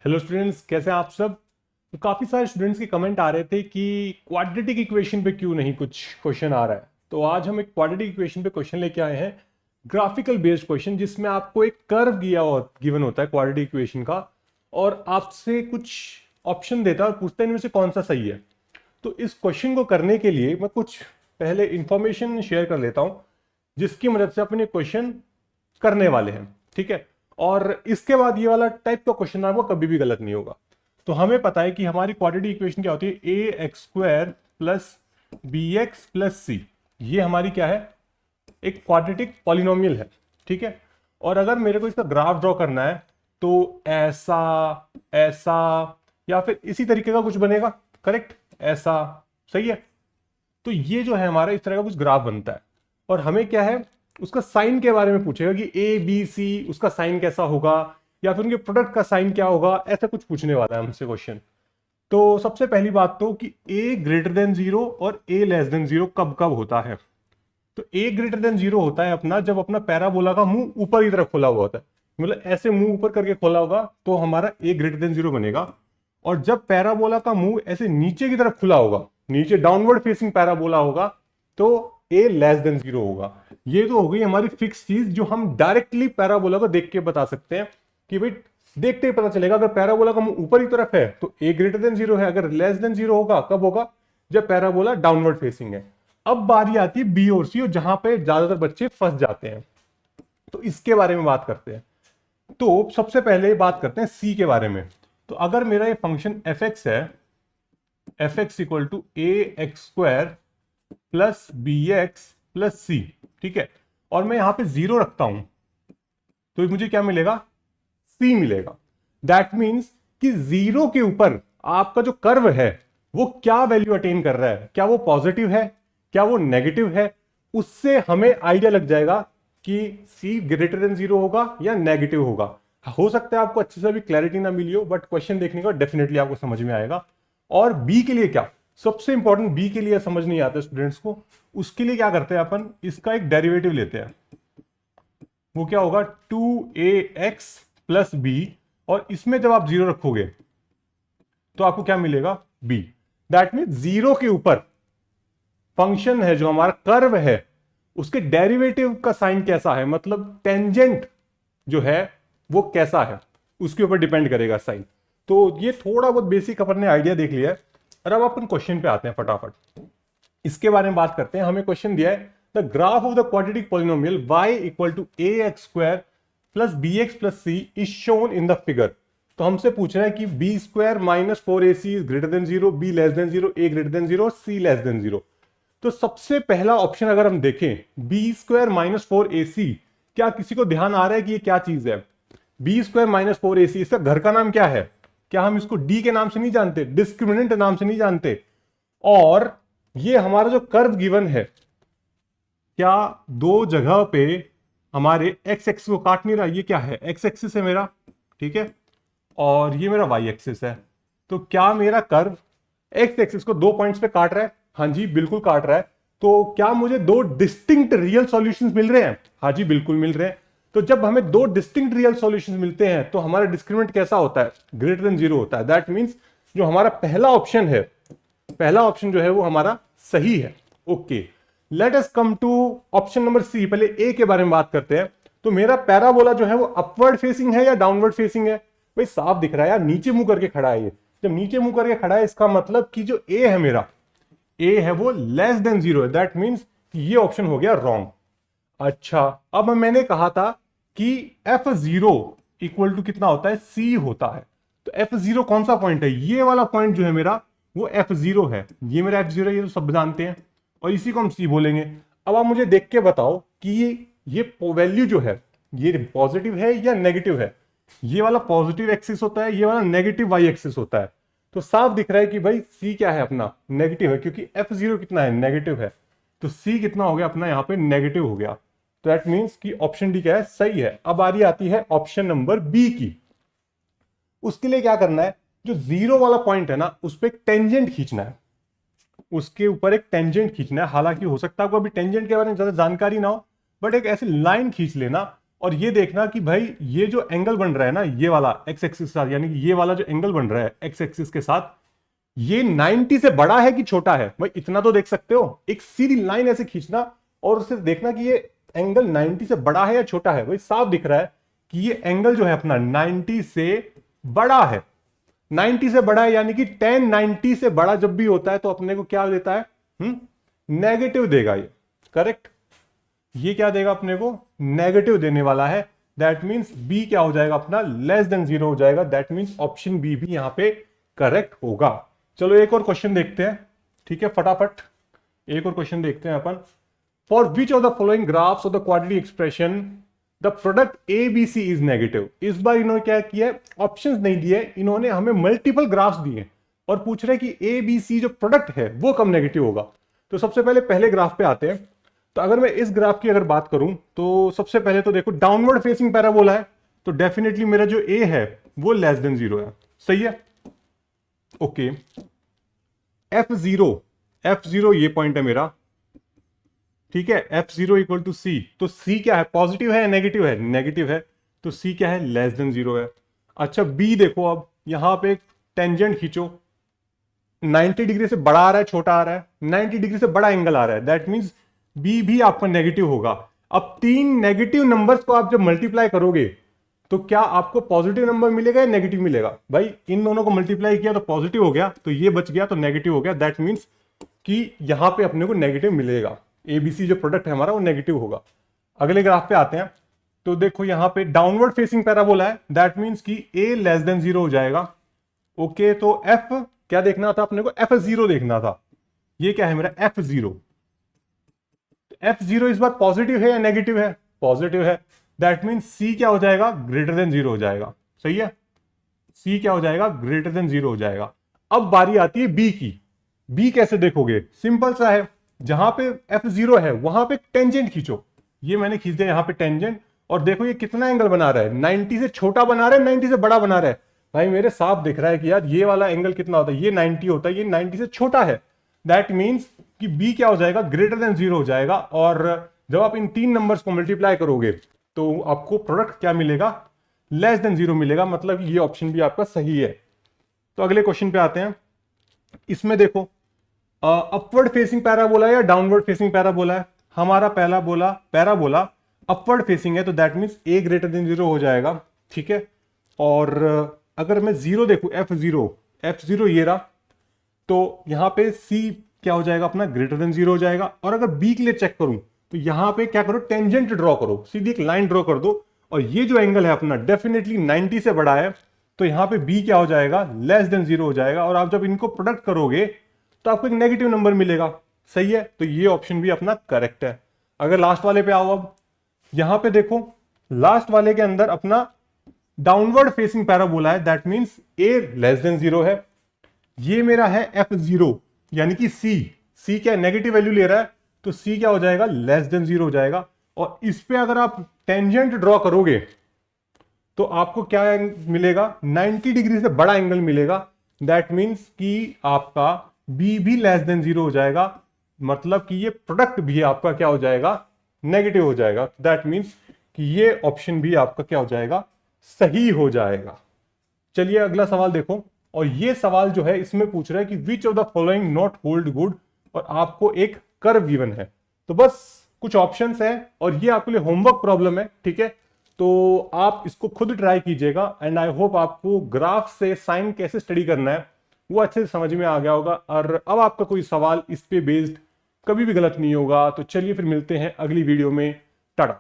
Hello students, कैसे हैं आप सब। तो काफ़ी सारे स्टूडेंट्स के कमेंट आ रहे थे कि क्वाड्रेटिक इक्वेशन पे क्यों नहीं कुछ क्वेश्चन आ रहा है। तो आज हम एक क्वाड्रेटिक इक्वेशन पे क्वेश्चन लेके आए हैं, ग्राफिकल बेस्ड क्वेश्चन, जिसमें आपको एक कर्व गिवन होता है क्वाड्रेटिक इक्वेशन का, और आपसे कुछ ऑप्शन देता है और पूछता है इनमें से कौन सा सही है। तो इस क्वेश्चन को करने के लिए मैं कुछ पहले इंफॉर्मेशन शेयर कर लेता हूँ, जिसकी मदद से अपने क्वेश्चन करने वाले हैं। ठीक है, और इसके बाद ये वाला टाइप का क्वेश्चन आपको कभी भी गलत नहीं होगा। तो हमें पता है कि हमारी क्वाड्रेटिक इक्वेशन क्या होती है, a x square plus b x plus c. ये हमारी क्या है, एक क्वाड्रेटिक पॉलिनोमियल है। ठीक है, और अगर मेरे को इसका ग्राफ ड्रॉ करना है तो ऐसा, ऐसा, या फिर इसी तरीके का कुछ बनेगा। करेक्ट, ऐसा सही है। तो ये जो है हमारा इस तरह का कुछ ग्राफ बनता है, और हमें क्या है, उसका साइन के बारे में पूछेगा कि ए बी सी उसका साइन कैसा होगा, या फिर उनके प्रोडक्ट का साइन क्या होगा, ऐसा कुछ पूछने वाला है हमसे क्वेश्चन। तो सबसे पहली बात तो कि ए ग्रेटर देन जीरो और ए लेस देन जीरो कब कब होता है। तो ए ग्रेटर देन जीरो होता है अपना जब अपना पैराबोला का मुंह ऊपर की तरफ खोला हुआ होता है, मतलब ऐसे मुंह ऊपर करके खोला होगा तो हमारा ए ग्रेटर देन जीरो बनेगा। और जब पैराबोला का मुंह ऐसे नीचे की तरफ खुला होगा, नीचे डाउनवर्ड फेसिंग पैराबोला होगा, तो ए लेस देन जीरो होगा। ये तो हो गई हमारी फिक्स चीज, जो हम डायरेक्टली पैराबोला को देख के बता सकते हैं कि भाई देखते ही पता चलेगा अगर पैराबोला का मुंह ऊपर की तरफ है तो ए ग्रेटर देन जीरो है, अगर लेस देन जीरो होगा कब होगा, जब पैराबोला डाउनवर्ड फेसिंग है। अब बारी आती है बी और सी, और जहां पे ज्यादातर बच्चे फंस जाते हैं, तो इसके बारे में बात करते हैं। तो सबसे पहले बात करते हैं सी के बारे में। तो अगर मेरा ये फंक्शन एफ एक्स है, f x equal to a x square plus b x plus c, ठीक है, और मैं यहां पे जीरो रखता हूं, तो मुझे क्या मिलेगा, सी मिलेगा। दैट मीन्स कि जीरो के ऊपर आपका जो कर्व है वो क्या वैल्यू अटेन कर रहा है, क्या वो पॉजिटिव है, क्या वो नेगेटिव है, उससे हमें आइडिया लग जाएगा कि सी ग्रेटर देन जीरो होगा या नेगेटिव होगा। हो सकता है आपको अच्छे से भी क्लैरिटी ना मिली हो, बट क्वेश्चन देखने का डेफिनेटली आपको समझ में आएगा। और बी के लिए क्या, सबसे इंपॉर्टेंट, बी के लिए समझ नहीं आता स्टूडेंट्स को, उसके लिए क्या करते हैं अपन, इसका एक डेरिवेटिव लेते हैं। वो क्या होगा, 2ax प्लस बी, और इसमें जब आप जीरो रखोगे तो आपको क्या मिलेगा, बी। दैट मीन जीरो के ऊपर फंक्शन है जो हमारा कर्व है, उसके डेरिवेटिव का साइन कैसा है, मतलब टेंजेंट जो है वो कैसा है, उसके ऊपर डिपेंड करेगा साइन। तो ये थोड़ा बहुत बेसिक अपन ने आइडिया देख लिया है, और अब अपन क्वेश्चन पे आते हैं फटाफट। इसके बारे में बात करते हैं। हमें क्वेश्चन दिया है, the graph of the quadratic polynomial y equal to a x square plus b x plus c is shown in the figure. तो हमसे पूछ रहा है कि b square minus four a c is greater than zero, b less than zero, a greater than zero, c less than zero. तो सबसे पहला option अगर हम देखें, b square minus four a c, क्या किसी को ध्यान आ रहा है कि ये क्या चीज है, B square minus four a सी, इसका घर का नाम क्या है, क्या हम इसको डी के नाम से नहीं जानते, डिस्क्रिमिनेंट नाम से नहीं जानते। और ये हमारा जो कर्व गिवन है, क्या दो जगह पे हमारे एक्स एक्सिस को काट नहीं रहा, ये क्या है, एक्स एक्सिस है मेरा, ठीक है, और ये मेरा वाई एक्सिस है। तो क्या मेरा कर्व एक्स एक्सिस को दो पॉइंट्स पे काट रहा है, हाँ जी बिल्कुल काट रहा है। तो क्या मुझे दो डिस्टिंक्ट रियल सॉल्यूशंस मिल रहे हैं, हाँ जी बिल्कुल मिल रहे हैं। तो जब हमें दो डिस्टिंक्ट रियल सॉल्यूशंस मिलते हैं तो हमारा डिस्क्रिमिनेंट कैसा होता है, ग्रेटर देन जीरो होता है। दैट मींस जो हमारा पहला ऑप्शन है, पहला ऑप्शन जो है वो हमारा सही है। Okay, let us come to option number C. पहले ए के बारे में बात करते हैं। तो मेरा पैराबोला जो है वो अपवर्ड फेसिंग है या डाउनवर्ड फेसिंग है, भाई साफ दिख रहा है यार, नीचे मुंह करके खड़ा है। ये जब नीचे मुंह करके खड़ा है, इसका मतलब कि जो ए है मेरा, ए है वो लेस देन जीरो है। दैट मीन्स ये ऑप्शन हो गया रॉन्ग। अच्छा, अब मैंने कहा था कि एफ जीरो इक्वल टू कितना होता है, सी होता है। तो एफ जीरो कौन सा पॉइंट है, ये वाला पॉइंट जो है मेरा वो एफ जीरो है। ये मेरा एफ जीरो, ये तो सब जानते हैं, और इसी को हम सी बोलेंगे। अब आप मुझे देख के बताओ कि ये वैल्यू जो है ये पॉजिटिव है या नेगेटिव है। ये वाला पॉजिटिव एक्सिस होता है, ये वाला नेगेटिव वाई एक्सिस होता है। तो साफ दिख रहा है कि भाई सी क्या है अपना, नेगेटिव है, क्योंकि एफ जीरो कितना है, नेगेटिव है। तो सी कितना हो गया अपना, यहां पे नेगेटिव हो गया। तो दैट मीन्स कि ऑप्शन डी क्या है, सही है। अब बारी आती है ऑप्शन नंबर बी की। उसके लिए क्या करना है, जो जीरो वाला पॉइंट है ना, उस पर एक टेंजेंट खींचना है, उसके ऊपर एक टेंजेंट खींचना है। हालांकि हो सकता है आपको अभी टेंजेंट के बारे में ज्यादा जानकारी ना हो, बट एक ऐसी लाइन खींच लेना, और ये देखना कि भाई ये जो एंगल बन रहा है ना, ये वाला एक्स एक्सिस के साथ, यानी कि ये वाला जो एंगल बन रहा है एक्स एक्सिस के साथ, ये 90 से बड़ा है कि छोटा है। भाई इतना तो देख सकते हो, एक सीधी लाइन ऐसे खींचना और उससे देखना कि ये एंगल 90 से बड़ा है या छोटा है। भाई साफ दिख रहा है कि ये एंगल जो है अपना 90 से बड़ा है। 90 से बड़ा है यानी कि 10 90 से बड़ा जब भी होता है तो अपने को क्या देता है, नेगेटिव देगा ये। करेक्ट, ये क्या देगा अपने को, नेगेटिव देने वाला है। दैट मींस बी क्या हो जाएगा अपना, लेस देन 0 हो जाएगा। दैट मींस ऑप्शन बी भी यहां पे करेक्ट होगा। चलो एक और क्वेश्चन देखते हैं, ठीक है, फटाफट एक और क्वेश्चन देखते हैं अपन। For which of the following graphs of the quadratic expression the product a b c is negative. इस बार इन्होंने क्या किया है, ऑप्शंस नहीं दिए, इन्होंने हमें मल्टीपल ग्राफ्स दिए और पूछ रहे कि ए बी सी जो प्रोडक्ट है वो कब नेगेटिव होगा। तो सबसे पहले ग्राफ पे आते हैं। तो अगर मैं इस ग्राफ की अगर बात करूं तो सबसे पहले तो देखो डाउनवर्ड फेसिंग पैराबोला है, तो डेफिनेटली मेरा जो ए है वो लेस देन 0 है। सही है, ओके। F0 ये पॉइंट है मेरा, ठीक है। F0 इक्वल टू सी, तो सी क्या है, पॉजिटिव है या नेगेटिव है, नेगेटिव है, तो सी क्या है, लेस देन 0 है। अच्छा बी देखो, अब यहां पे एक टेंजेंट खींचो, 90 डिग्री से बड़ा आ रहा है छोटा आ रहा है, 90 डिग्री से बड़ा एंगल आ रहा है, दैट मींस बी भी आपका नेगेटिव होगा। अब तीन नेगेटिव नंबर्स को आप जब मल्टीप्लाई करोगे तो क्या आपको पॉजिटिव नंबर मिलेगा या नेगेटिव मिलेगा। भाई इन दोनों को मल्टीप्लाई किया तो पॉजिटिव हो गया, तो ये बच गया तो नेगेटिव हो गया। दैट मींस कि यहां पे अपने को नेगेटिव मिलेगा, एबीसी जो प्रोडक्ट है हमारा वो नेगेटिव होगा। अगले ग्राफ पे आते हैं, तो देखो यहां पे डाउनवर्ड फेसिंग पैराबोला है, दैट मींस कि ए लेस देन 0 हो जाएगा। ओके, तो एफ क्या देखना था अपने को, F0 देखना था। ये क्या है मेरा F0, F0 इस बार पॉजिटिव है या नेगेटिव है, पॉजिटिव है। दैट मीन सी क्या हो जाएगा, ग्रेटर देन 0 हो जाएगा। सही है, सी क्या हो जाएगा, ग्रेटर देन 0 हो जाएगा। अब बारी आती है बी की। बी कैसे देखोगे, सिंपल सा है, जहां पे F0 है वहां पे टेंजेंट खींचो। ये मैंने खींच दिया यहां पे टेंजेंट, और देखो ये कितना एंगल बना रहा है, 90 से छोटा बना रहा है 90 से बड़ा बना रहा है। भाई मेरे साफ दिख रहा है कि यार ये वाला एंगल कितना होता है, ये 90 होता है, ये 90 से छोटा है। दैट मीन्स कि बी क्या हो जाएगा, ग्रेटर देन 0 हो जाएगा। और जब आप इन तीन नंबर्स को मल्टीप्लाई करोगे तो आपको प्रोडक्ट क्या मिलेगा, लेस देन 0 मिलेगा। मतलब ये ऑप्शन भी आपका सही है। तो अगले क्वेश्चन पे आते हैं। इसमें देखो अपवर्ड फेसिंग पैराबोला या डाउनवर्ड फेसिंग पैराबोला है। हमारा पहला बोला पैराबोला अपवर्ड फेसिंग है, तो that means A greater then 0 हो जाएगा, ठीक है। और अगर मैं 0 देखूं, F0 ये रहा, तो यहां पे सी क्या हो जाएगा अपना, ग्रेटर देन 0 हो जाएगा। और अगर बी के लिए चेक करूं तो यहां पे क्या करो, टेंजेंट ड्रॉ करो, सीधी एक लाइन ड्रॉ कर दो, और ये जो एंगल है अपना डेफिनेटली 90 से बड़ा है, तो यहां पे बी क्या हो जाएगा, लेस देन 0 हो जाएगा। और आप जब इनको प्रोडक्ट करोगे तो आपको एक नेगेटिव नंबर मिलेगा। सही है, तो ये ऑप्शन भी अपना करेक्ट है। अगर लास्ट वाले पे आओ, अब यहां पे देखो लास्ट वाले के अंदर अपना डाउनवर्ड फेसिंग पैराबोला है, that means A less than 0 है। ये मेरा है F0 यानी कि सी क्या नेगेटिव वैल्यू ले रहा है, तो सी क्या हो जाएगा, लेस देन 0 हो जाएगा। और इस पे अगर आप टेंजेंट ड्रॉ करोगे तो आपको क्या मिलेगा, 90 डिग्री से बड़ा एंगल मिलेगा। दैट मीन्स कि आपका बी भी लेस देन 0 हो जाएगा, मतलब कि ये प्रोडक्ट भी आपका क्या हो जाएगा, नेगेटिव हो जाएगा। दैट मीन्स कि ये ऑप्शन भी आपका क्या हो जाएगा, सही हो जाएगा। चलिए अगला सवाल देखो, और ये सवाल जो है इसमें पूछ रहा है कि विच of the following not hold good, और आपको एक कर्व गिवन है। तो बस कुछ ऑप्शंस है और ये आपके लिए होमवर्क प्रॉब्लम है, ठीक है। तो आप इसको खुद ट्राई कीजिएगा, एंड आई होप आपको ग्राफ से साइन कैसे स्टडी करना है वो अच्छे से समझ में आ गया होगा। और अब आपका कोई सवाल इस पे बेस्ड कभी भी गलत नहीं होगा। तो चलिए फिर मिलते हैं अगली वीडियो में, टाटा।